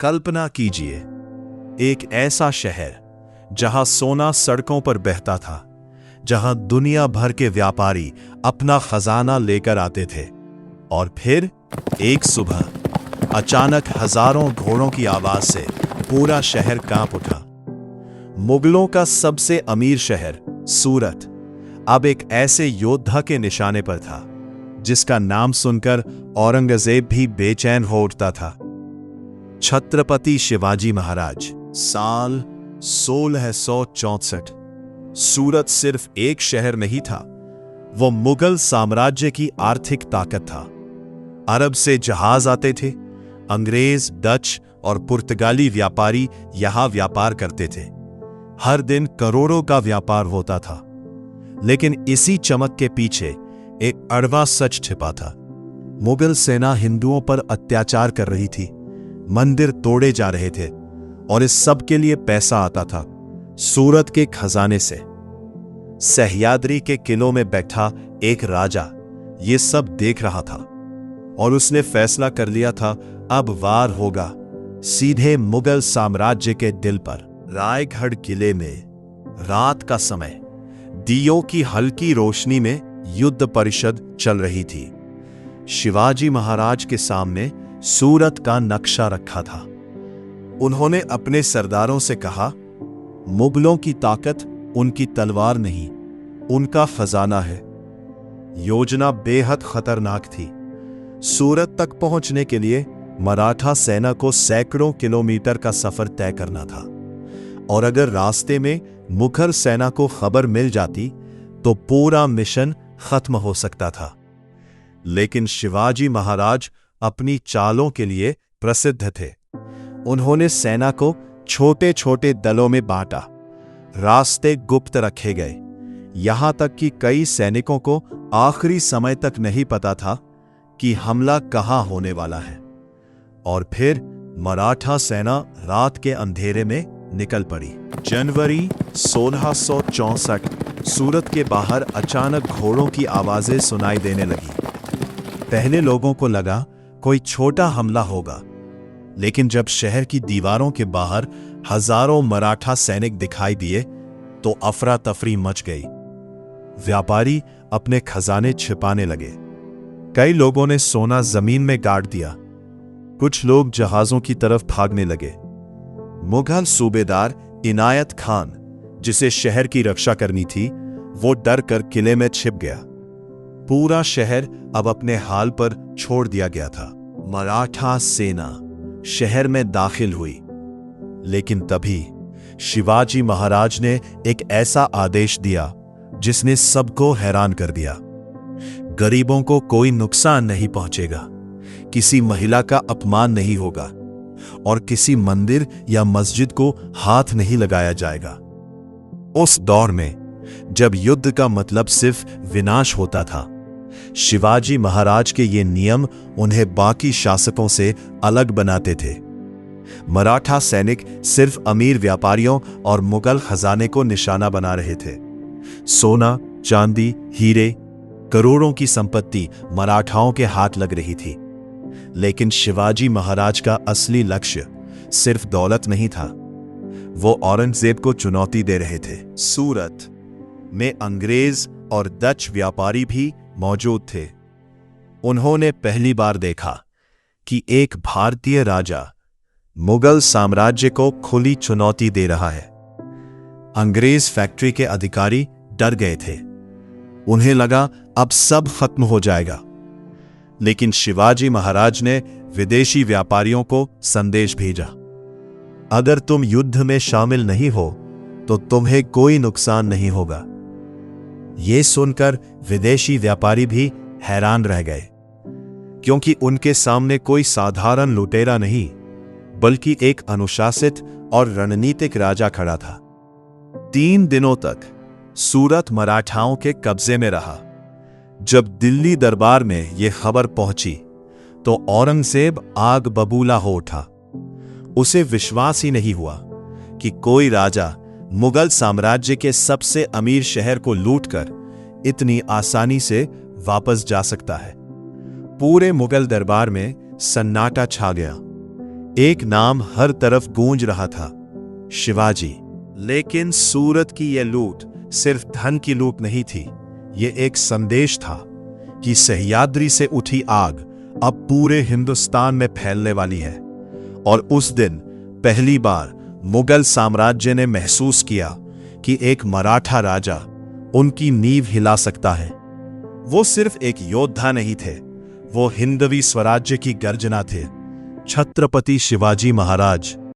कल्पना कीजिए, एक ऐसा शहर जहां सोना सड़कों पर बहता था, जहां दुनिया भर के व्यापारी अपना खजाना लेकर आते थे। और फिर एक सुबह अचानक हजारों घोड़ों की आवाज से पूरा शहर कांप उठा। मुगलों का सबसे अमीर शहर सूरत अब एक ऐसे योद्धा के निशाने पर था जिसका नाम सुनकर औरंगजेब भी बेचैन हो उठता था। छत्रपति शिवाजी महाराज। साल 1664। सूरत सिर्फ एक शहर नहीं था, वो मुगल साम्राज्य की आर्थिक ताकत था। अरब से जहाज आते थे, अंग्रेज, डच और पुर्तगाली व्यापारी यहां व्यापार करते थे। हर दिन करोड़ों का व्यापार होता था। लेकिन इसी चमक के पीछे एक अड़वा सच छिपा था। मुगल सेना हिंदुओं पर अत्याचार कर रही थी, मंदिर तोड़े जा रहे थे और इस सब के लिए पैसा आता था सूरत के खजाने से। सह्याद्री के किलों में बैठा एक राजा ये सब देख रहा था और उसने फैसला कर लिया था, अब वार होगा सीधे मुगल साम्राज्य के दिल पर। रायगढ़ किले में रात का समय, दियों की हल्की रोशनी में युद्ध परिषद चल रही थी। शिवाजी महाराज के सामने सूरत का नक्शा रखा था। उन्होंने अपने सरदारों से कहा, मुगलों की ताकत उनकी तलवार नहीं, उनका खजाना है। योजना बेहद खतरनाक थी। सूरत तक पहुंचने के लिए मराठा सेना को सैकड़ों किलोमीटर का सफर तय करना था और अगर रास्ते में मुगल सेना को खबर मिल जाती तो पूरा मिशन खत्म हो सकता था। लेकिन शिवाजी महाराज अपनी चालों के लिए प्रसिद्ध थे। उन्होंने सेना को छोटे छोटे दलों में बांटा। रास्ते गुप्त रखे गए, यहां तक कि कई सैनिकों को आखिरी समय तक नहीं पता था कि हमला कहां होने वाला है। और फिर मराठा सेना रात के अंधेरे में निकल पड़ी। जनवरी 1664। सूरत के बाहर अचानक घोड़ों की आवाजें सुनाई देने लगी। पहले लोगों को लगा कोई छोटा हमला होगा, लेकिन जब शहर की दीवारों के बाहर हजारों मराठा सैनिक दिखाई दिए तो अफरा तफरी मच गई। व्यापारी अपने खजाने छिपाने लगे। कई लोगों ने सोना जमीन में गाड़ दिया। कुछ लोग जहाजों की तरफ भागने लगे। मुगल सूबेदार इनायत खान, जिसे शहर की रक्षा करनी थी, वो डर कर किले में छिप गया। पूरा शहर अब अपने हाल पर छोड़ दिया गया था। मराठा सेना शहर में दाखिल हुई, लेकिन तभी शिवाजी महाराज ने एक ऐसा आदेश दिया जिसने सबको हैरान कर दिया। गरीबों को कोई नुकसान नहीं पहुंचेगा, किसी महिला का अपमान नहीं होगा और किसी मंदिर या मस्जिद को हाथ नहीं लगाया जाएगा। उस दौर में जब युद्ध का मतलब सिर्फ विनाश होता था, शिवाजी महाराज के ये नियम उन्हें बाकी शासकों से अलग बनाते थे। मराठा सैनिक सिर्फ अमीर व्यापारियों और मुगल खजाने को निशाना बना रहे थे। सोना, चांदी, हीरे, करोड़ों की संपत्ति मराठाओं के हाथ लग रही थी। लेकिन शिवाजी महाराज का असली लक्ष्य सिर्फ दौलत नहीं था, वो औरंगजेब को चुनौती दे रहे थे। सूरत में अंग्रेज और डच व्यापारी भी मौजूद थे। उन्होंने पहली बार देखा कि एक भारतीय राजा मुगल साम्राज्य को खुली चुनौती दे रहा है। अंग्रेज फैक्ट्री के अधिकारी डर गए थे। उन्हें लगा अब सब खत्म हो जाएगा। लेकिन शिवाजी महाराज ने विदेशी व्यापारियों को संदेश भेजा, अगर तुम युद्ध में शामिल नहीं हो तो तुम्हें कोई नुकसान नहीं होगा। यह सुनकर विदेशी व्यापारी भी हैरान रह गए, क्योंकि उनके सामने कोई साधारण लुटेरा नहीं, बल्कि एक अनुशासित और रणनीतिक राजा खड़ा था। 3 दिनों तक सूरत मराठाओं के कब्जे में रहा। जब दिल्ली दरबार में यह खबर पहुंची तो औरंगजेब आग बबूला हो उठा। उसे विश्वास ही नहीं हुआ कि कोई राजा मुगल साम्राज्य के सबसे अमीर शहर को लूटकर इतनी आसानी से वापस जा सकता है। पूरे मुगल दरबार में सन्नाटा छा गया। एक नाम हर तरफ गूंज रहा था, शिवाजी। लेकिन सूरत की यह लूट सिर्फ धन की लूट नहीं थी, ये एक संदेश था कि सह्याद्री से उठी आग अब पूरे हिंदुस्तान में फैलने वाली है। और उस दिन पहली बार मुगल साम्राज्य ने महसूस किया कि एक मराठा राजा उनकी नींव हिला सकता है। वो सिर्फ एक योद्धा नहीं थे, वो हिंदवी स्वराज्य की गर्जना थे। छत्रपति शिवाजी महाराज